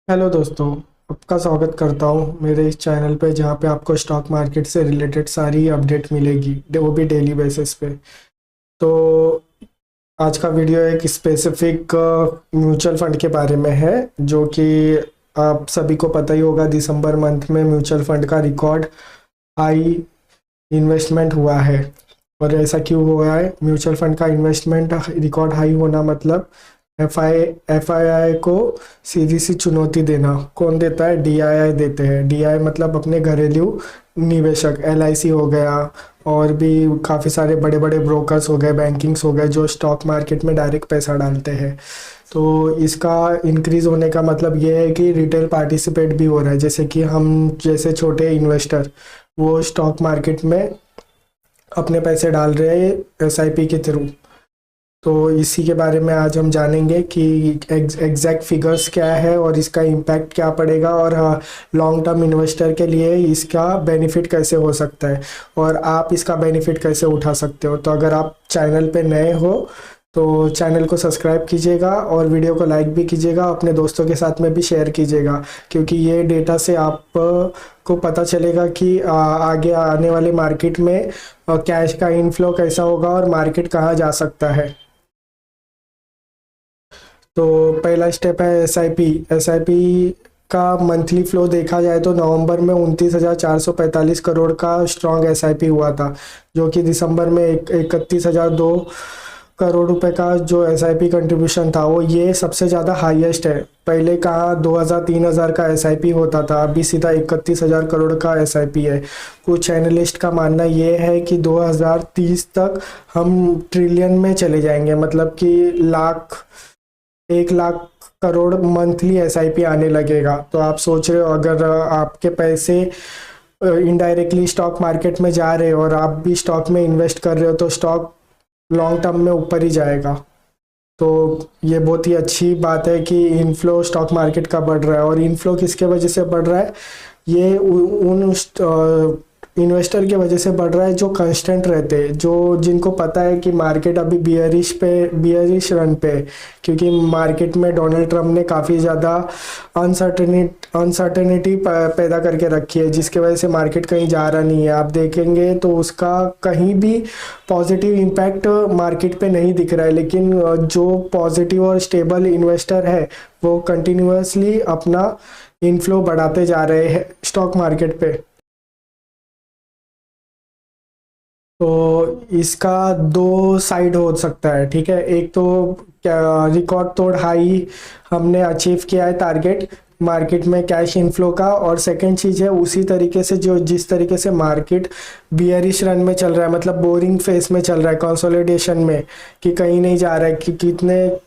Hello दोस्तों। आपका स्वागत करता हूँ मेरे इस चैनल पे जहाँ पे आपको स्टॉक मार्केट से रिलेटेड सारी अपडेट मिलेगी, वो भी डेली बेसिस पे। तो आज का वीडियो एक स्पेसिफिक म्यूचुअल फंड के बारे में है, जो कि आप सभी को पता ही होगा। दिसंबर मंथ में म्यूचुअल फंड का रिकॉर्ड हाई इन्वेस्टमेंट हुआ है। और ऐसा क्यों हुआ है? म्यूचुअल फंड का इन्वेस्टमेंट रिकॉर्ड हाई होना मतलब एफ आई आई को सीधी सी चुनौती देना। कौन देता है? DII देते हैं। DII मतलब अपने घरेलू निवेशक, LIC हो गया, और भी काफ़ी सारे बड़े बड़े ब्रोकर्स हो गए, बैंकिंग्स हो गए, जो स्टॉक मार्केट में डायरेक्ट पैसा डालते हैं। तो इसका इंक्रीज़ होने का मतलब ये है कि रिटेल पार्टिसिपेट भी हो रहा है, जैसे कि हम जैसे छोटे इन्वेस्टर वो स्टॉक मार्केट में अपने पैसे डाल रहे हैं SIP के थ्रू। तो इसी के बारे में आज हम जानेंगे कि एग्जैक्ट फिगर्स क्या है और इसका इम्पैक्ट क्या पड़ेगा, और लॉन्ग टर्म इन्वेस्टर के लिए इसका बेनिफिट कैसे हो सकता है, और आप इसका बेनिफिट कैसे उठा सकते हो। तो अगर आप चैनल पे नए हो तो चैनल को सब्सक्राइब कीजिएगा और वीडियो को लाइक भी कीजिएगा, अपने दोस्तों के साथ में भी शेयर कीजिएगा, क्योंकि ये डेटा से आप को पता चलेगा कि आगे आने वाले मार्केट में कैश का इनफ्लो कैसा होगा और मार्केट कहाँ जा सकता है। तो पहला स्टेप है एस आई पी का मंथली फ्लो देखा जाए तो नवंबर में 29,445 करोड़ का स्ट्रॉन्ग SIP हुआ था, जो कि दिसंबर में 31,002 करोड़ रुपए का जो SIP कंट्रीब्यूशन था वो ये सबसे ज़्यादा हाईएस्ट है। पहले कहाँ 2,000-3,000 का SIP होता था, अभी सीधा 31,000 करोड़ का SIP है। कुछ एनालिस्ट का मानना ये है कि 2030 तक हम ट्रिलियन में चले जाएंगे, मतलब कि 1 लाख करोड़ मंथली SIP आने लगेगा। तो आप सोच रहे हो, अगर आपके पैसे इनडायरेक्टली स्टॉक मार्केट में जा रहे हो और आप भी स्टॉक में इन्वेस्ट कर रहे हो, तो स्टॉक लॉन्ग टर्म में ऊपर ही जाएगा। तो ये बहुत ही अच्छी बात है कि इनफ्लो स्टॉक मार्केट का बढ़ रहा है। और इनफ्लो किसके वजह से बढ़ रहा है? ये उन इन्वेस्टर की वजह से बढ़ रहा है जो कंस्टेंट रहते हैं, जो जिनको पता है कि मार्केट अभी बियरिश रन पे है, क्योंकि मार्केट में डोनाल्ड ट्रम्प ने काफ़ी ज़्यादा अनसर्टेनिटी पैदा करके रखी है, जिसके वजह से मार्केट कहीं जा रहा नहीं है। आप देखेंगे तो उसका कहीं भी पॉजिटिव इम्पैक्ट मार्केट पे नहीं दिख रहा है, लेकिन जो पॉजिटिव और स्टेबल इन्वेस्टर है वो कंटिन्यूअसली अपना इनफ्लो बढ़ाते जा रहे हैं स्टॉक मार्केट पे। तो इसका दो साइड हो सकता है, ठीक है। एक तो क्या रिकॉर्ड तोड़ हाई हमने अचीव किया है टारगेट मार्केट में कैश इनफ्लो का, और सेकंड चीज़ है उसी तरीके से जो जिस तरीके से मार्केट बियरिश रन में चल रहा है, मतलब बोरिंग फेस में चल रहा है, कंसोलिडेशन में, कि कहीं नहीं जा रहा है, कि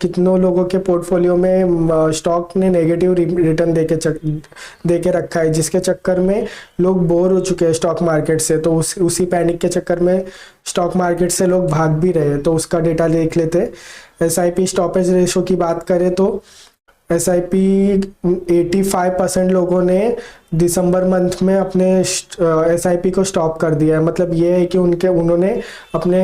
कितनों लोगों के पोर्टफोलियो में स्टॉक ने नेगेटिव रिटर्न दे के रखा है, जिसके चक्कर में लोग बोर हो चुके हैं स्टॉक मार्केट से। तो उसी पैनिक के चक्कर में स्टॉक मार्केट से लोग भाग भी रहे हैं। तो उसका डेटा देख लेते। SIP स्टॉपेज रेशो की बात करें तो SIP 85% लोगों ने दिसंबर मंथ में अपने SIP को स्टॉप कर दिया है। मतलब ये है कि उन्होंने अपने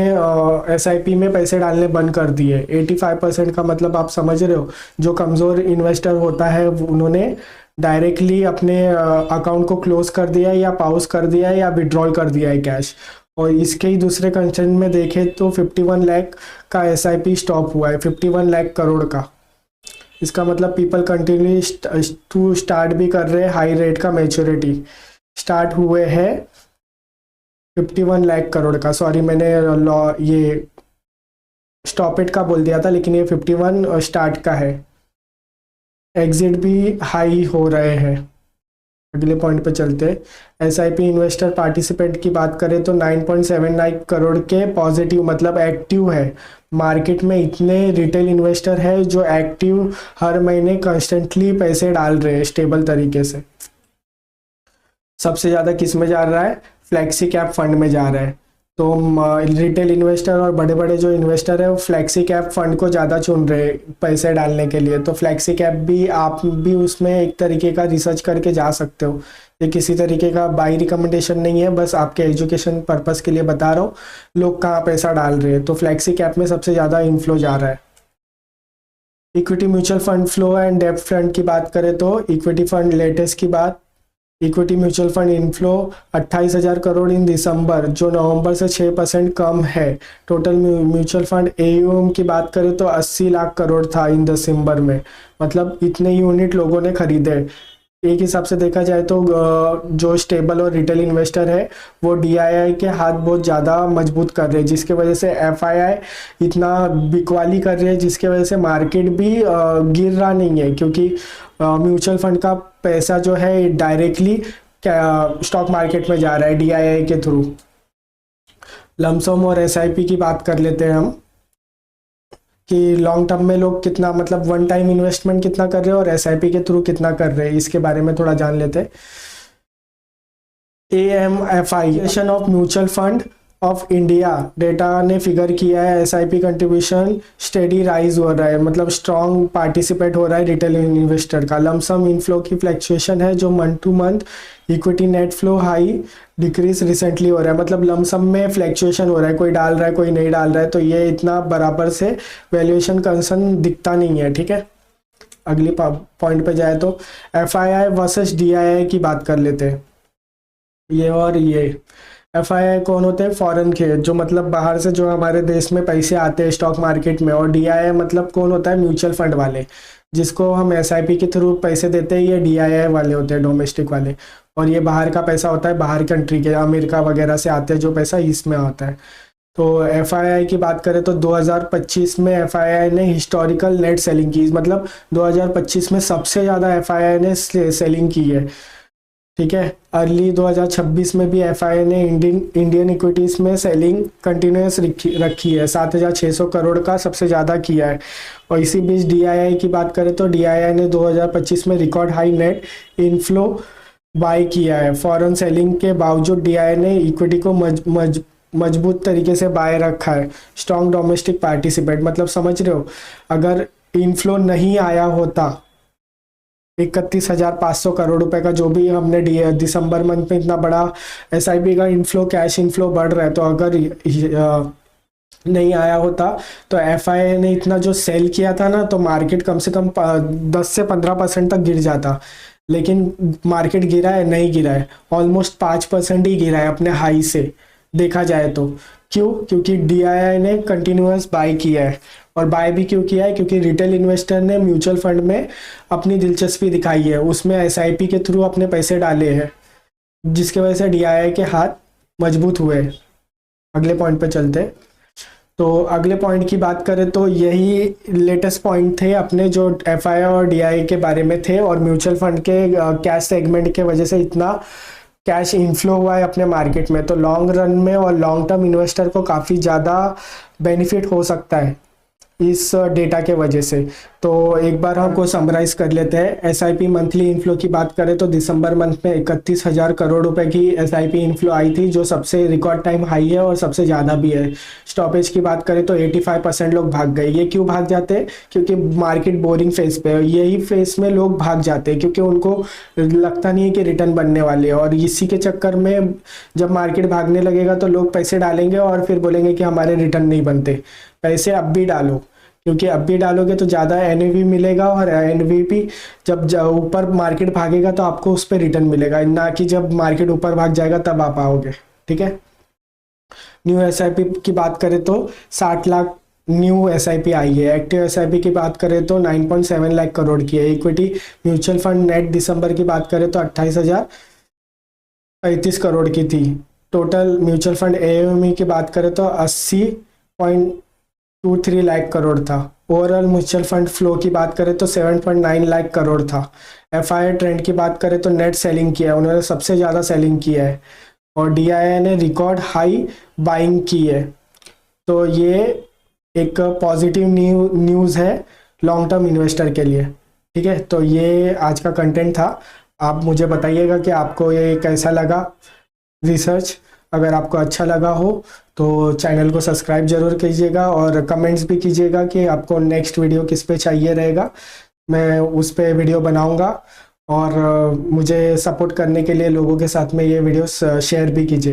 SIP में पैसे डालने बंद कर दिए। 85% का मतलब आप समझ रहे हो, जो कमज़ोर इन्वेस्टर होता है उन्होंने डायरेक्टली अपने अकाउंट को क्लोज कर दिया है, या पाउज कर दिया है, या विड्रॉल कर दिया है कैश। और इसके ही दूसरे कंसेंट में देखें तो 51 लाख का SIP स्टॉप हुआ है, 51 लाख करोड़ का। इसका मतलब पीपल कंटिन्यू टू स्टार्ट भी कर रहे हैं हाई रेट का मैच्योरिटी। स्टार्ट हुए हैं 51 लाख करोड़ का, सॉरी मैंने ये स्टॉप इट का बोल दिया था, लेकिन ये 51 स्टार्ट का है। एग्जिट भी हाई हो रहे हैं। अगले पॉइंट पे चलते हैं। SIP इन्वेस्टर पार्टिसिपेंट की बात करें तो 9.79 करोड़ के पॉजिटिव, मतलब एक्टिव है। मार्केट में इतने रिटेल इन्वेस्टर है जो एक्टिव हर महीने कंस्टेंटली पैसे डाल रहे हैं स्टेबल तरीके से। सबसे ज़्यादा किस में जा रहा है? फ्लैक्सी कैप फंड में जा रहा है। तो रिटेल इन्वेस्टर और बड़े बड़े जो इन्वेस्टर है वो फ्लैक्सी कैप फंड को ज़्यादा चुन रहे हैं पैसे डालने के लिए। तो फ्लैक्सी कैप भी आप भी उसमें एक तरीके का रिसर्च करके जा सकते हो। ये किसी तरीके का बाई रिकमेंडेशन नहीं है, बस आपके एजुकेशन पर्पस के लिए बता रहा हूँ लोग कहाँ पैसा डाल रहे हैं। तो फ्लैक्सी कैप में सबसे ज़्यादा इन्फ्लो जा रहा है। Equity mutual fund flow and डेब्ट फंड की बात करें तो इक्विटी फंड लेटेस्ट की बात, equity mutual fund inflow 28,000 crore in December, जो नवंबर से 6% कम है। टोटल म्यूचुअल फंड एयूएम की बात करें तो 80 लाख करोड़ था इन दिसंबर में, मतलब इतने यूनिट लोगों ने खरीदे। एक हिसाब से देखा जाए तो जो स्टेबल और रिटेल इन्वेस्टर है वो डीआईआई के हाथ बहुत ज़्यादा मजबूत कर रहे हैं, जिसके वजह से एफआईआई इतना बिकवाली कर रहे हैं, जिसके वजह से मार्केट भी गिर रहा नहीं है, क्योंकि म्यूचुअल फंड का पैसा जो है डायरेक्टली स्टॉक मार्केट में जा रहा है डीआईआई के थ्रू। लमसम और एसआईपी की बात कर लेते हैं हम कि लॉन्ग टर्म में लोग कितना, मतलब वन टाइम इन्वेस्टमेंट कितना कर रहे हैं और एसआईपी के थ्रू कितना कर रहे हैं, इसके बारे में थोड़ा जान लेते हैं। AMFI association of mutual fund of India data ने फिगर किया है, एसआईपी कंट्रीब्यूशन स्टेडी राइज हो रहा है, मतलब स्ट्रॉन्ग पार्टिसिपेट हो रहा है रिटेल इन्वेस्टर का। लमसम इनफ्लो की फ्लैक्चुएशन है जो month two month, equity net flow high decrease recently हो रहा है, मतलब लमसम में फ्लैक्चुएशन हो रहा है, कोई डाल रहा है कोई नहीं डाल रहा है, तो ये इतना बराबर से वैल्यूएशन कंसर्न दिखता नहीं है। ठीक है, अगली पॉइंट पे जाए तो एफआईआई वर्सेस डीआईआई की बात कर लेते हैं। ये और ये एफआईआई कौन होते हैं? फॉरेन के, जो मतलब बाहर से जो हमारे देश में पैसे आते हैं स्टॉक मार्केट में, और डीआईआई मतलब कौन होता है? म्यूचुअल फंड वाले, जिसको हम एसआईपी के थ्रू पैसे देते हैं, ये डीआईआई वाले होते हैं, डोमेस्टिक वाले। और ये बाहर का पैसा होता है, बाहर कंट्री के, अमेरिका वगैरह से आते हैं जो पैसा, इसमें आता है। तो एफआईआई की बात करें तो 2025 में एफआईआई ने हिस्टोरिकल नेट सेलिंग की, मतलब 2025 में सबसे ज़्यादा एफआईआई ने सेलिंग की है। ठीक है, अर्ली 2026 में भी एफआईआई ने इंडियन इक्विटीज़ में सेलिंग कंटिन्यूस रखी है, 7,600 करोड़ का सबसे ज़्यादा किया है। और इसी बीच डीआईआई की बात करें तो डीआईआई ने 2025 में record high net inflow buy किया है। फॉरेन सेलिंग के बावजूद डीआईआई ने इक्विटी को मजबूत तरीके से बाय रखा है। स्ट्रॉन्ग डोमेस्टिक पार्टिसिपेट, मतलब समझ रहे हो, अगर इनफ्लो नहीं आया होता 31,500 करोड़ रुपए का, जो भी हमने दिसंबर मंथ में इतना बड़ा एसआईपी का इनफ्लो, कैश इनफ्लो बढ़ रहा है, तो अगर नहीं आया होता तो एफआईआई ने इतना जो सेल किया था ना, तो मार्केट कम से कम 10 से 15% तक गिर जाता। लेकिन मार्केट गिरा है? नहीं गिरा है, ऑलमोस्ट 5% ही गिरा है अपने हाई से देखा जाए तो। क्यों? क्योंकि डीआईआई ने कंटिन्यूअस बाय किया है। और बाय भी क्यों किया है? क्योंकि रिटेल इन्वेस्टर ने म्यूचुअल फंड में अपनी दिलचस्पी दिखाई है, उसमें एसआईपी के थ्रू अपने पैसे डाले हैं, जिसके वजह से डीआईआई के हाथ मजबूत हुए। अगले पॉइंट पे चलते हैं। तो अगले पॉइंट की बात करें तो यही लेटेस्ट पॉइंट थे अपने, जो एफआईआई और डीआईआई के बारे में थे, और म्यूचुअल फंड के कैश सेगमेंट के वजह से इतना कैश इनफ्लो हुआ है अपने मार्केट में। तो लॉन्ग रन में और लॉन्ग टर्म इन्वेस्टर को काफ़ी ज़्यादा बेनिफिट हो सकता है इस डेटा के वजह से। तो एक बार हमको समराइज कर लेते हैं। एसआईपी मंथली इनफ्लो की बात करें तो दिसंबर मंथ में 31,000 करोड़ रुपए की एसआईपी इनफ्लो आई थी, जो सबसे रिकॉर्ड टाइम हाई है और सबसे ज़्यादा भी है। स्टॉपेज की बात करें तो 85% लोग भाग गए। ये क्यों भाग जाते हैं? क्योंकि मार्केट बोरिंग फेज पे है, यही फेज में लोग भाग जाते हैं, क्योंकि उनको लगता नहीं है कि रिटर्न बनने वाले है। और इसी के चक्कर में जब मार्केट भागने लगेगा तो लोग पैसे डालेंगे और फिर बोलेंगे कि हमारे रिटर्न नहीं बनते। पैसे अब भी डालो, क्योंकि अब भी डालोगे तो ज़्यादा एनएवी मिलेगा, और एनवीपी जब ऊपर मार्केट भागेगा तो आपको उस पर रिटर्न मिलेगा, ना कि जब मार्केट ऊपर भाग जाएगा तब आप आओगे। ठीक है, न्यू एसआईपी की बात करें तो 60 लाख न्यू एसआईपी आई है। एक्टिव एसआईपी की बात करें तो 9.7 लाख करोड़ की है। इक्विटी म्यूचुअल फंड नेट दिसंबर की बात करें तो 28,035 करोड़ की थी। टोटल म्यूचुअल फंड एएमई की बात करें तो 80.23 लाख करोड़ था। ओवरऑल म्यूचुअल फंड फ्लो की बात करें तो 7.9 लाख करोड़ था। एफआईआई ट्रेंड की बात करें तो नेट सेलिंग किया है, उन्होंने सबसे ज़्यादा सेलिंग किया है। और डीआईआई ने रिकॉर्ड हाई बाइंग की है। तो ये एक पॉजिटिव न्यूज़ है लॉन्ग टर्म इन्वेस्टर के लिए। ठीक है, तो ये आज का कंटेंट था। आप मुझे बताइएगा कि आपको ये कैसा लगा रिसर्च। अगर आपको अच्छा लगा हो तो चैनल को सब्सक्राइब जरूर कीजिएगा, और कमेंट्स भी कीजिएगा कि आपको नेक्स्ट वीडियो किस पे चाहिए रहेगा, मैं उस पे वीडियो बनाऊंगा। और मुझे सपोर्ट करने के लिए लोगों के साथ में ये वीडियो शेयर भी कीजिएगा।